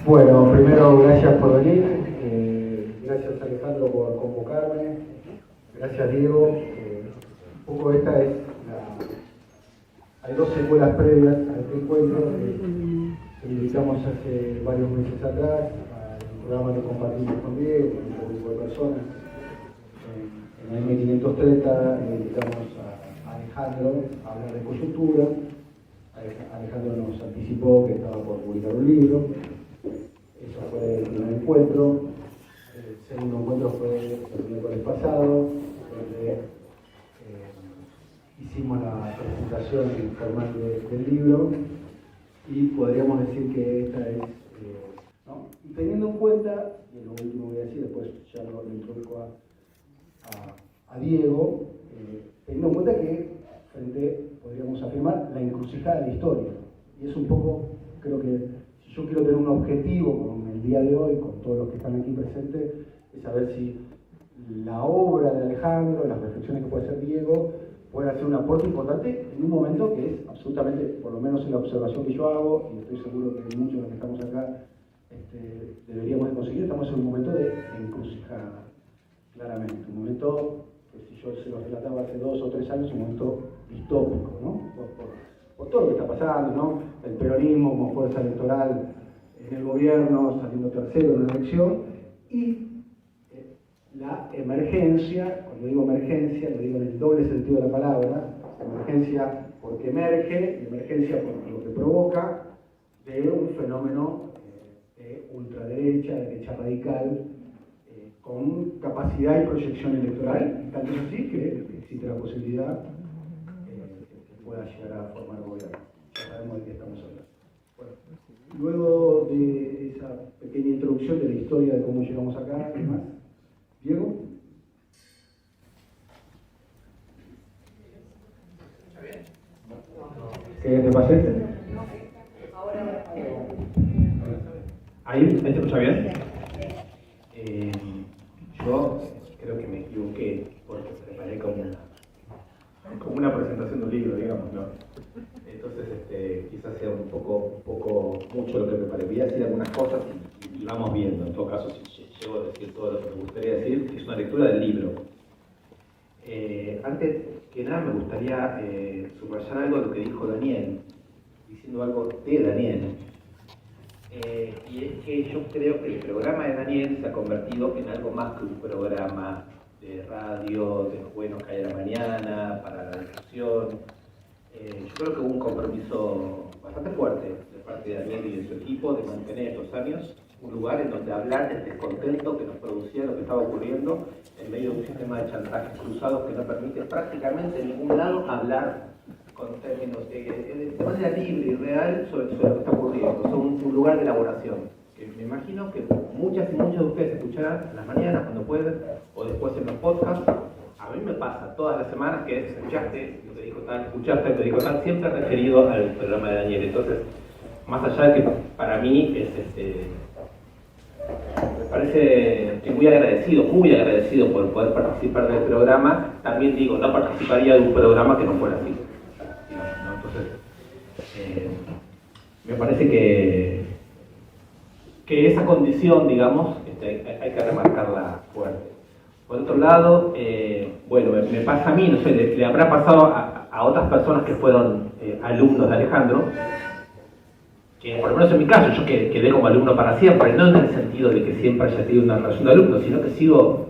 Bueno, primero gracias por venir, gracias Alejandro por convocarme, gracias Diego. Un poco esta es hay dos secuelas previas a este encuentro que invitamos hace varios meses atrás al programa que compartimos con Diego, con un grupo de personas. En el M530 invitamos a Alejandro a hablar de coyuntura. Alejandro nos anticipó que estaba por publicar un libro. Eso fue el primer encuentro. El segundo encuentro fue el miércoles pasado, donde hicimos la presentación informal del libro y podríamos decir que esta es, ¿no? Y teniendo en cuenta, y lo último que voy a decir, después ya lo introduzco a Diego, teniendo en cuenta que frente, podríamos afirmar, la encrucijada de la historia. Y es un poco, creo que si yo quiero tener un objetivo con el día de hoy, con todos los que están aquí presentes, es saber si la obra de Alejandro, las reflexiones que puede hacer Diego, pueden hacer un aporte importante en un momento que es absolutamente, por lo menos en la observación que yo hago, y estoy seguro que muchos de los que estamos acá deberíamos de conseguir, estamos en un momento de encrucijada, claramente, un momento que si yo se lo relataba hace 2 o 3 años, un momento distópico, ¿no? Por todo lo que está pasando, ¿no? El peronismo como fuerza electoral en el gobierno, saliendo tercero en la elección, y la emergencia, cuando digo emergencia, lo digo en el doble sentido de la palabra, emergencia porque emerge, y emergencia por lo que provoca, de un fenómeno de ultraderecha, derecha radical, con capacidad y proyección electoral, y tanto es así que existe la posibilidad que pueda llegar a formar gobierno. Ya sabemos de qué estamos hablando. Bueno, luego de esa pequeña introducción de la historia de cómo llegamos acá y demás, Diego. ¿Qué te pasé? ¿Ahí se escucha bien? Yo creo que me equivoqué porque preparé como una presentación de un libro, digamos, ¿no? Entonces, quizás sea un poco mucho lo que preparé. Voy a decir algunas cosas y vamos viendo. En todo caso, si llego a decir todo lo que me gustaría decir, es una lectura del libro. Antes que nada, me gustaría subrayar algo de lo que dijo Daniel, diciendo algo de Daniel. Y es que yo creo que el programa de Daniel se ha convertido en algo más que un programa de radio, de los buenos que hay a la mañana, para la difusión. Yo creo que hubo un compromiso bastante fuerte de parte de Daniel y de su equipo de mantener estos años un lugar en donde hablar del descontento que nos producía lo que estaba ocurriendo en medio de un sistema de chantajes cruzados que no permite prácticamente en ningún lado hablar con términos de manera libre y real sobre lo que está ocurriendo. Son un lugar de elaboración que me imagino que muchas y muchos de ustedes escucharán en las mañanas cuando pueden o después en los podcasts. A mí me pasa todas las semanas que escuchaste lo que dijo tal, escuchaste lo que dijo tal, siempre referido al programa de Daniel. Entonces, más allá de que para mí es me parece, estoy muy agradecido por poder participar del programa. También digo, no participaría de un programa que no fuera así. ¿No? Entonces, me parece que esa condición, digamos, hay que remarcarla fuerte. Por otro lado, bueno, me pasa a mí, no sé, le habrá pasado a otras personas que fueron alumnos de Alejandro, que por lo menos en mi caso, yo quedé como alumno para siempre, no en el sentido de que siempre haya tenido una relación de alumno, sino que sigo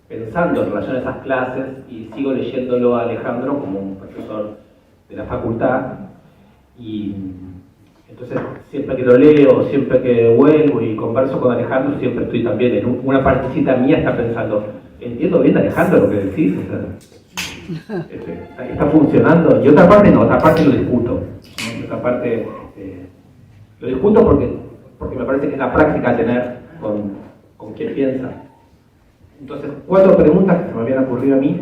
pensando en relación a esas clases y sigo leyéndolo a Alejandro como un profesor de la facultad. Y entonces, siempre que lo leo, siempre que vuelvo y converso con Alejandro, siempre estoy también en una partecita mía está pensando, ¿entiendo bien, Alejandro, lo que decís? O sea, ¿está funcionando? Y otra parte no, otra parte lo discuto, ¿no? Otra parte lo discuto porque me parece que es la práctica a tener con quien piensa. Entonces, 4 preguntas que se me habían ocurrido a mí,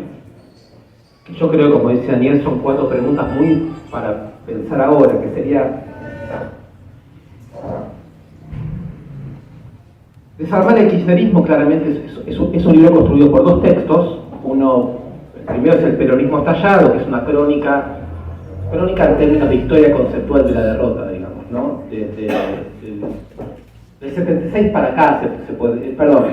que yo creo, como dice Daniel, son 4 preguntas muy para pensar ahora, que sería Desarmar el kirchnerismo. Claramente es un libro construido por 2 textos. Uno, el primero es El peronismo estallado, que es una crónica en términos de historia conceptual de la derrota, digamos, ¿no? Del 76 para acá se puede, perdón,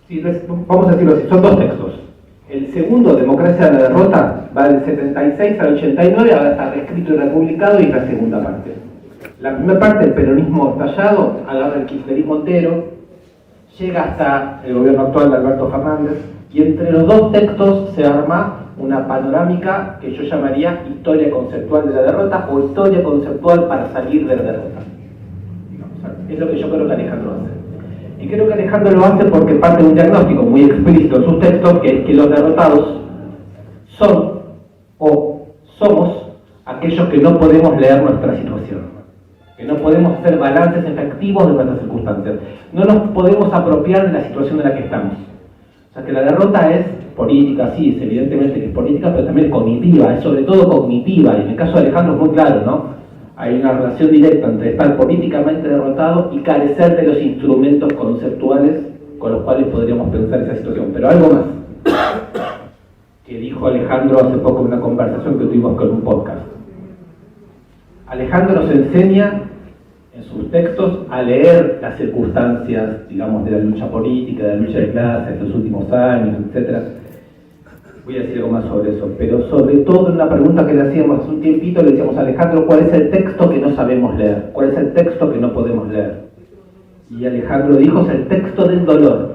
sí, vamos a decirlo así, son dos textos. El segundo, Democracia de la Derrota, va del 76 al 89, ahora está reescrito y republicado, y es la segunda parte. La primera parte, el peronismo estallado, agarra el kirchnerismo entero, llega hasta el gobierno actual de Alberto Fernández, y entre los dos textos se arma una panorámica que yo llamaría historia conceptual de la derrota o historia conceptual para salir de la derrota. Es lo que yo creo que Alejandro hace. Y creo que Alejandro lo hace porque parte de un diagnóstico muy explícito en sus textos, que es que los derrotados son o somos aquellos que no podemos leer nuestra situación, que no podemos hacer balances efectivos de nuestras circunstancias, no nos podemos apropiar de la situación en la que estamos. O sea que la derrota es política, sí, es evidentemente que es política, pero también es cognitiva, es sobre todo cognitiva, y en el caso de Alejandro es muy claro, ¿no? Hay una relación directa entre estar políticamente derrotado y carecer de los instrumentos conceptuales con los cuales podríamos pensar esa situación. Pero algo más, que dijo Alejandro hace poco en una conversación que tuvimos con un podcast. Alejandro nos enseña en sus textos a leer las circunstancias, digamos, de la lucha política, de la lucha de clases, de los últimos años, etc. Voy a decir algo más sobre eso, pero sobre todo en una pregunta que le hacíamos hace un tiempito, le decíamos a Alejandro, ¿cuál es el texto que no sabemos leer? ¿Cuál es el texto que no podemos leer? Y Alejandro dijo, es el texto del dolor.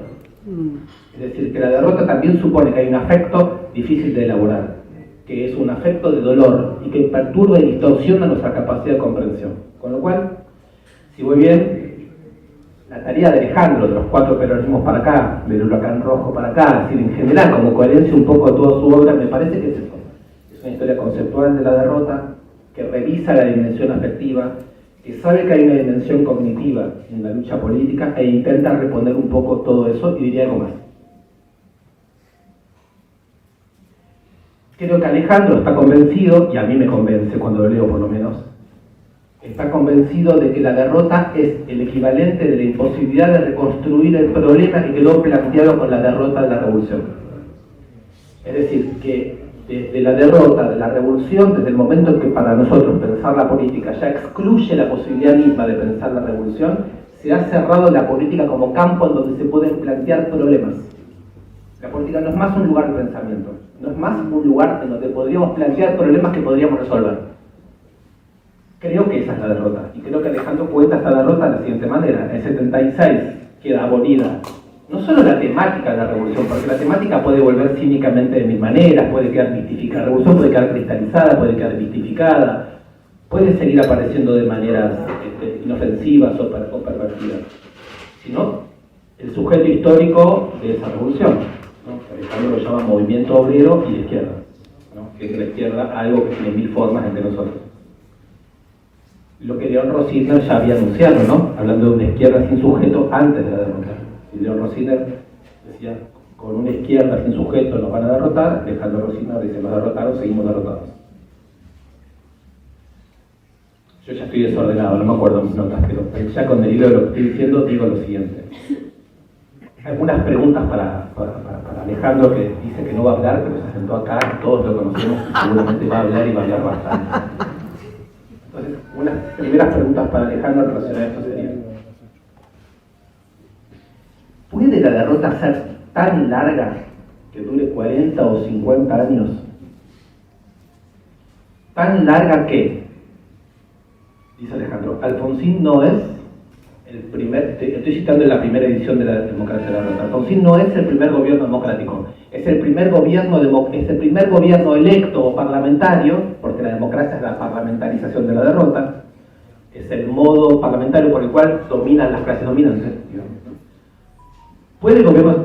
Es decir, que la derrota también supone que hay un afecto difícil de elaborar, que es un afecto de dolor y que perturba y distorsiona nuestra capacidad de comprensión. Con lo cual, si voy bien, la tarea de Alejandro, de los 4 peronismos para acá, del huracán rojo para acá, es decir, en general, como coherencia un poco de toda su obra, me parece que es eso. Es una historia conceptual de la derrota, que revisa la dimensión afectiva, que sabe que hay una dimensión cognitiva en la lucha política e intenta reponer un poco todo eso, y diría algo más. Creo que Alejandro está convencido, y a mí me convence cuando lo leo por lo menos, está convencido de que la derrota es el equivalente de la imposibilidad de reconstruir el problema que quedó planteado con la derrota de la revolución. Es decir, que desde la derrota de la revolución, desde el momento en que para nosotros pensar la política ya excluye la posibilidad misma de pensar la revolución, se ha cerrado la política como campo en donde se pueden plantear problemas. La política no es más un lugar de pensamiento, no es más un lugar en donde podríamos plantear problemas que podríamos resolver. Creo que esa es la derrota, y creo que Alejandro cuenta esta derrota de la siguiente manera. En el 76 queda abolida no solo la temática de la revolución, porque la temática puede volver cínicamente de mil maneras, puede quedar mistificada, la revolución puede quedar cristalizada, puede quedar mistificada, puede seguir apareciendo de maneras inofensivas o pervertidas, sino el sujeto histórico de esa revolución, ¿no? Alejandro lo llama movimiento obrero y de izquierda, ¿no? Que es de la izquierda algo que tiene 1000 formas entre nosotros. Lo que León Rosiner ya había anunciado, ¿no? Hablando de una izquierda sin sujeto antes de la derrota. Y León Rosiner decía, con una izquierda sin sujeto nos van a derrotar. Alejandro Rosiner dice, nos derrotaron, seguimos derrotados. Yo ya estoy desordenado, no me acuerdo mis notas, pero ya con el hilo de lo que estoy diciendo digo lo siguiente. Algunas preguntas para Alejandro, que dice que no va a hablar, pero se sentó acá, todos lo conocemos, seguramente va a hablar y va a hablar bastante. Entonces, unas primeras preguntas para Alejandro relacionadas a esto serían: ¿puede la derrota ser tan larga que dure 40 o 50 años? Tan larga que, dice Alejandro, Alfonsín no es el primer, estoy citando en la primera edición de la Democracia de la Derrota, Alfonsín no es el primer gobierno democrático, es el primer gobierno electo o parlamentario, porque la democracia es la parlamentarización de la derrota, es el modo parlamentario por el cual dominan las clases dominantes, digamos, ¿no? ¿Puede el gobierno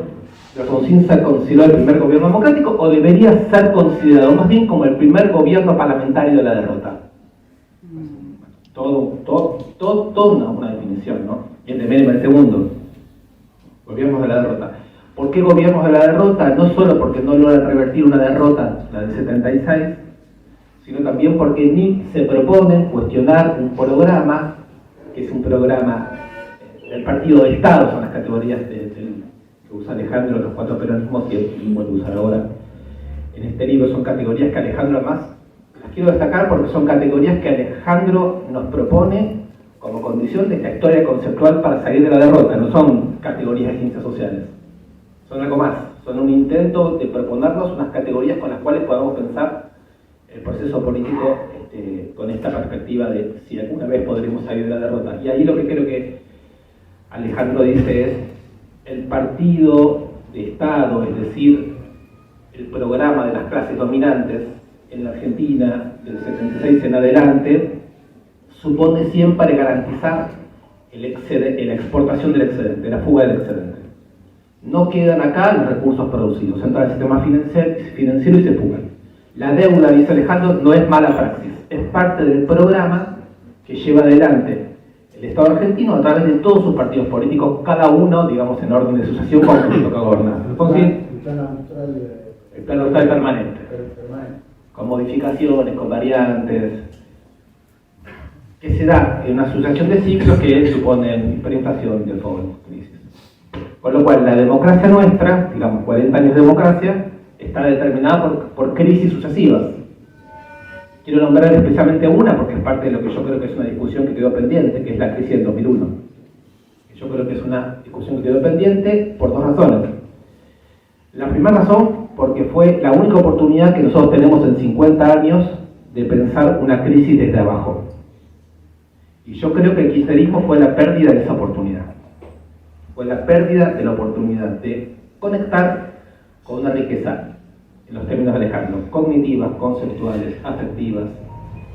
de Alfonsín ser considerado el primer gobierno democrático o debería ser considerado más bien como el primer gobierno parlamentario de la derrota? Toda una definición, ¿no? Y el de Menem el segundo. Gobiernos de la derrota. ¿Por qué gobiernos de la derrota? No solo porque no logran revertir una derrota, la del 76, sino también porque ni se proponen cuestionar un programa, que es un programa del partido de Estado, son las categorías que usa Alejandro, los 4 peronismos, y él vuelve a usar ahora en este libro. Son categorías que Alejandro además las quiero destacar porque son categorías que Alejandro nos propone como condición de esta historia conceptual para salir de la derrota. No son categorías de ciencias sociales, son algo más, son un intento de proponernos unas categorías con las cuales podamos pensar el proceso político con esta perspectiva de si alguna vez podremos salir de la derrota. Y ahí lo que creo que Alejandro dice es el partido de Estado, es decir, el programa de las clases dominantes en la Argentina del 76 en adelante, supone siempre garantizar la exportación del excedente, la fuga del excedente. No quedan acá los recursos producidos, entran al sistema financiero y se fugan. La deuda, dice Alejandro, no es mala praxis, es parte del programa que lleva adelante el Estado argentino a través de todos sus partidos políticos, cada uno, digamos, en orden de sucesión con el que toca gobernar. El plan austral permanente, con modificaciones, con variantes, que se da en una sucesión de ciclos que suponen hiperinflación, default, crisis. Con lo cual, la democracia nuestra, digamos 40 años de democracia, está determinada por crisis sucesivas. Quiero nombrar especialmente una porque es parte de lo que yo creo que es una discusión que quedó pendiente, que es la crisis del 2001. Yo creo que es una discusión que quedó pendiente por dos razones. La primera razón, porque fue la única oportunidad que nosotros tenemos en 50 años de pensar una crisis desde abajo. Y yo creo que el kirchnerismo fue la pérdida de esa oportunidad. Fue la pérdida de la oportunidad de conectar con una riqueza, en los términos de Alejandro, cognitivas, conceptuales, afectivas,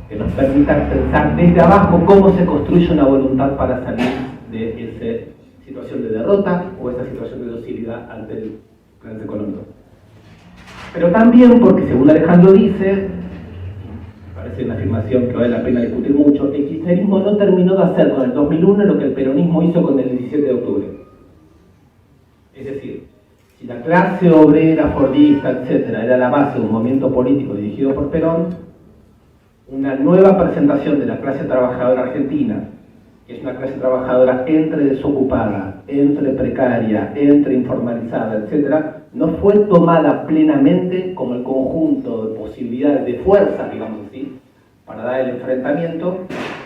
que nos permitan pensar desde abajo cómo se construye una voluntad para salir de esa situación de derrota o esa situación de docilidad ante el plan económico. Pero también porque, según Alejandro dice, parece una afirmación que vale la pena discutir mucho, el kirchnerismo no terminó de hacer con el 2001 lo que el peronismo hizo con el 17 de octubre. Es decir, si la clase obrera, fordista, etc., era la base de un movimiento político dirigido por Perón, una nueva presentación de la clase trabajadora argentina, que es una clase trabajadora entre desocupada, entre precaria, entre informalizada, etc., no fue tomada plenamente como el conjunto de posibilidades de fuerza, digamos así, para dar el enfrentamiento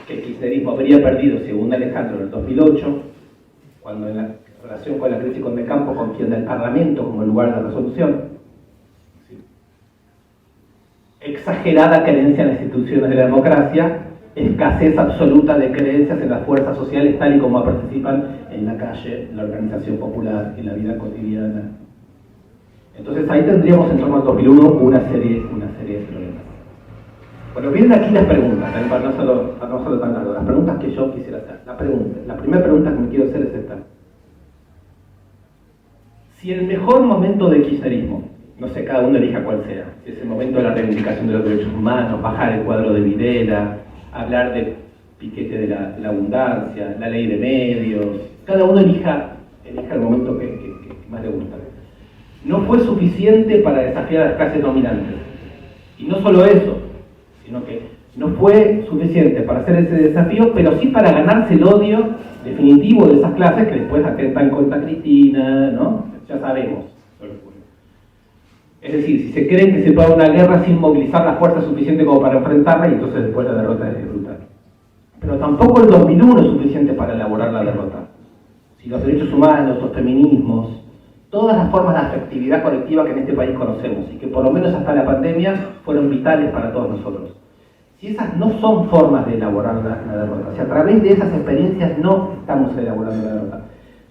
que el kirchnerismo habría perdido, según Alejandro, en el 2008, cuando en la relación con la crisis con Decampo confiende al Parlamento como lugar de resolución. ¿Sí? Exagerada creencia en las instituciones de la democracia, escasez absoluta de creencias en las fuerzas sociales tal y como participan en la calle, en la organización popular, en la vida cotidiana. Entonces ahí tendríamos en torno al 2001 una serie de problemas. Bueno, vienen aquí las preguntas, para no hacerlo tan largo, las preguntas que yo quisiera hacer. La primera pregunta que me quiero hacer es esta. Si el mejor momento del kirchnerismo, no sé, cada uno elija cuál sea, si es el momento de la reivindicación de los derechos humanos, bajar el cuadro de Videla, hablar del piquete de la abundancia, la ley de medios, cada uno elija el momento que más le gusta. No fue suficiente para desafiar a las clases dominantes. Y no solo eso, sino que no fue suficiente para hacer ese desafío, pero sí para ganarse el odio definitivo de esas clases que después atentan contra Cristina, ¿no? Ya sabemos. Es decir, si se creen que se puede una guerra sin movilizar la fuerza suficiente como para enfrentarla, y entonces después la derrota es brutal. Pero tampoco el 2001 es suficiente para elaborar la derrota. Si los derechos humanos, los feminismos, todas las formas de afectividad colectiva que en este país conocemos y que por lo menos hasta la pandemia fueron vitales para todos nosotros. Si esas no son formas de elaborar la derrota, si a través de esas experiencias no estamos elaborando la derrota,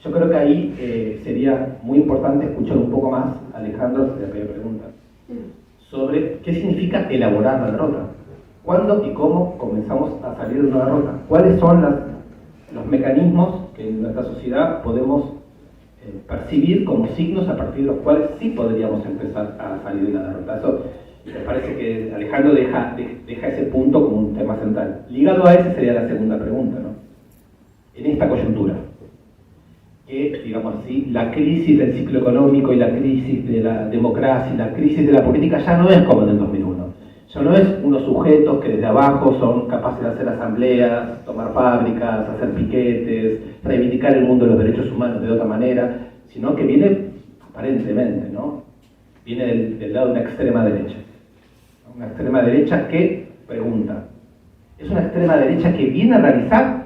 yo creo que ahí sería muy importante escuchar un poco más, Alejandro, si te pregunta, sobre qué significa elaborar la derrota. ¿Cuándo y cómo comenzamos a salir de una derrota? ¿Cuáles son los mecanismos que en nuestra sociedad podemos percibir como signos a partir de los cuales sí podríamos empezar a salir de la derrota? Eso me parece que Alejandro deja ese punto como un tema central. Ligado a ese sería la segunda pregunta, ¿no? En esta coyuntura, que, digamos así, la crisis del ciclo económico y la crisis de la democracia y la crisis de la política ya no es como en el 2001. Ya no es unos sujetos que desde abajo son capaces de hacer asambleas, tomar fábricas, hacer piquetes, reivindicar el mundo de los derechos humanos de otra manera, sino que viene, aparentemente, ¿no? Viene del lado de una extrema derecha. Una extrema derecha que pregunta, ¿es una extrema derecha que viene a realizar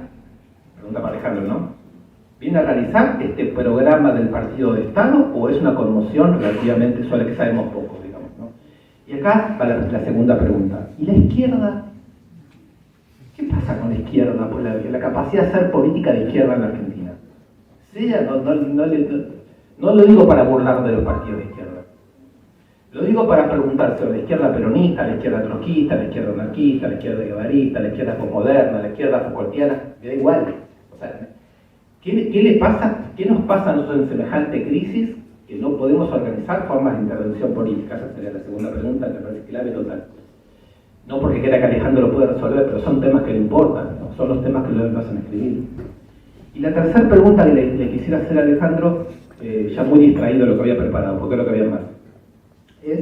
pregunta para Alejandro, ¿no? ¿Viene a realizar este programa del partido de Estado o es una conmoción relativamente sobre la que sabemos poco, digamos, ¿no? Y acá va la segunda pregunta. ¿Y la izquierda? ¿Qué pasa con la izquierda? Pues la capacidad de hacer política de izquierda en la Argentina. No lo digo para burlar de los partidos de izquierda. Lo digo para preguntar sobre la izquierda peronista, la izquierda trotskista, la izquierda anarquista, la izquierda guevarista, la izquierda posmoderna, la izquierda Foucaultiana, me da igual. O sea, ¿qué le pasa? ¿Qué nos pasa a nosotros en semejante crisis que no podemos organizar formas de intervención política? Esa sería la segunda pregunta, que me parece clave total. No porque quiera que Alejandro lo pueda resolver, pero son temas que le importan, ¿no? Son los temas que lo hacen escribir. Y la tercera pregunta que le quisiera hacer a Alejandro, ya muy distraído de lo que había preparado, porque es lo que había más, es...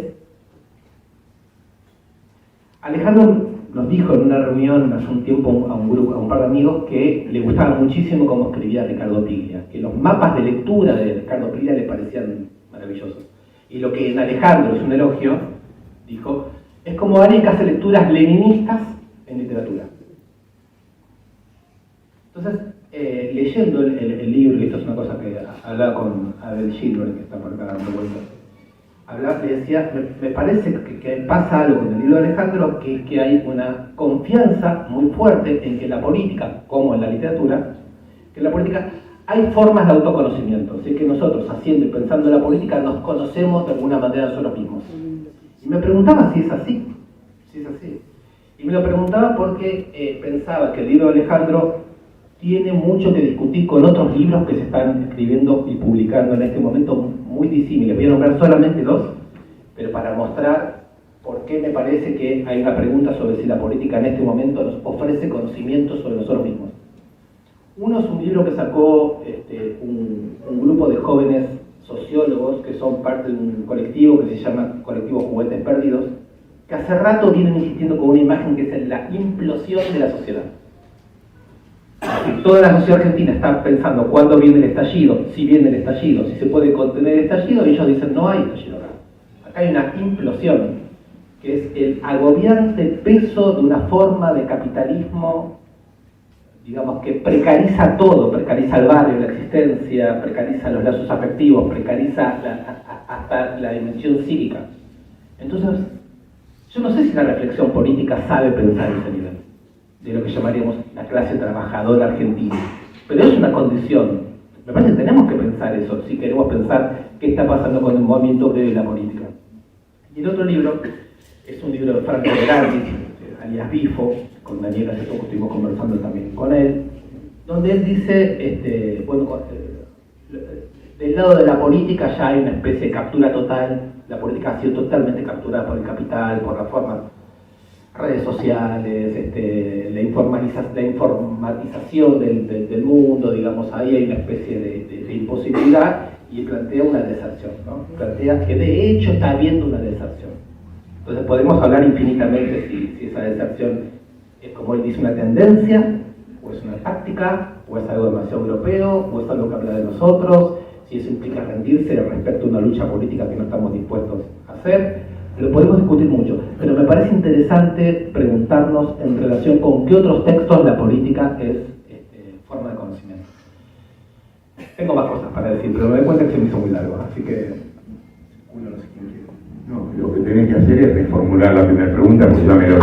Alejandro nos dijo en una reunión hace un tiempo a un par de amigos que le gustaba muchísimo cómo escribía Ricardo Piglia, que los mapas de lectura de Ricardo Piglia le parecían maravillosos. Y lo que en Alejandro es un elogio, dijo, es como alguien que hace lecturas leninistas en literatura. Entonces, leyendo el libro, y esto es una cosa que hablaba con Abel Gilbert, que está por acá dando vueltas, le decía, me parece que pasa algo en el libro de Alejandro, que hay una confianza muy fuerte en que en la política, como en la literatura, que en la política hay formas de autoconocimiento. Así que nosotros, haciendo y pensando en la política, nos conocemos de alguna manera nosotros mismos. Y me preguntaba si es así. Y me lo preguntaba porque pensaba que el libro de Alejandro tiene mucho que discutir con otros libros que se están escribiendo y publicando en este momento muy disímiles. Voy a nombrar solamente dos, pero para mostrar por qué me parece que hay una pregunta sobre si la política en este momento nos ofrece conocimientos sobre nosotros mismos. Uno es un libro que sacó un grupo de jóvenes sociólogos que son parte de un colectivo que se llama Colectivo Juguetes Perdidos, que hace rato vienen insistiendo con una imagen que es la implosión de la sociedad. Toda la sociedad argentina está pensando cuándo viene el estallido, si viene el estallido, si se puede contener el estallido, y ellos dicen no hay estallido acá. Acá hay una implosión, que es el agobiante peso de una forma de capitalismo, digamos, que precariza todo, precariza el barrio, la existencia, precariza los lazos afectivos, precariza hasta la dimensión cívica. Entonces, yo no sé si la reflexión política sabe pensar ese nivel de lo que llamaríamos la clase trabajadora argentina, pero es una condición. Me parece que tenemos que pensar eso si queremos pensar qué está pasando con el movimiento obrero y la política. Y el otro libro es un libro de Franco Berardi, alias Bifo, con Daniel hace poco estuvimos conversando también con él, donde él dice, del lado de la política ya hay una especie de captura total. La política ha sido totalmente capturada por el capital, por las formas, redes sociales, la informatización del mundo, digamos, ahí hay una especie de imposibilidad, y plantea una deserción, ¿no? Plantea que de hecho está habiendo una deserción. Entonces podemos hablar infinitamente si esa deserción es, como él dice, una tendencia, o es una táctica, o es algo demasiado europeo, o es algo que habla de nosotros, si eso implica rendirse respecto a una lucha política que no estamos dispuestos a hacer. Lo podemos discutir mucho, pero me parece interesante preguntarnos en relación con qué otros textos la política es forma de conocimiento. Tengo más cosas para decir, pero me doy cuenta que se me hizo muy largo, así que uno no sé quién quiere. No, lo que tenés que hacer es reformular la primera pregunta, porque ya me lo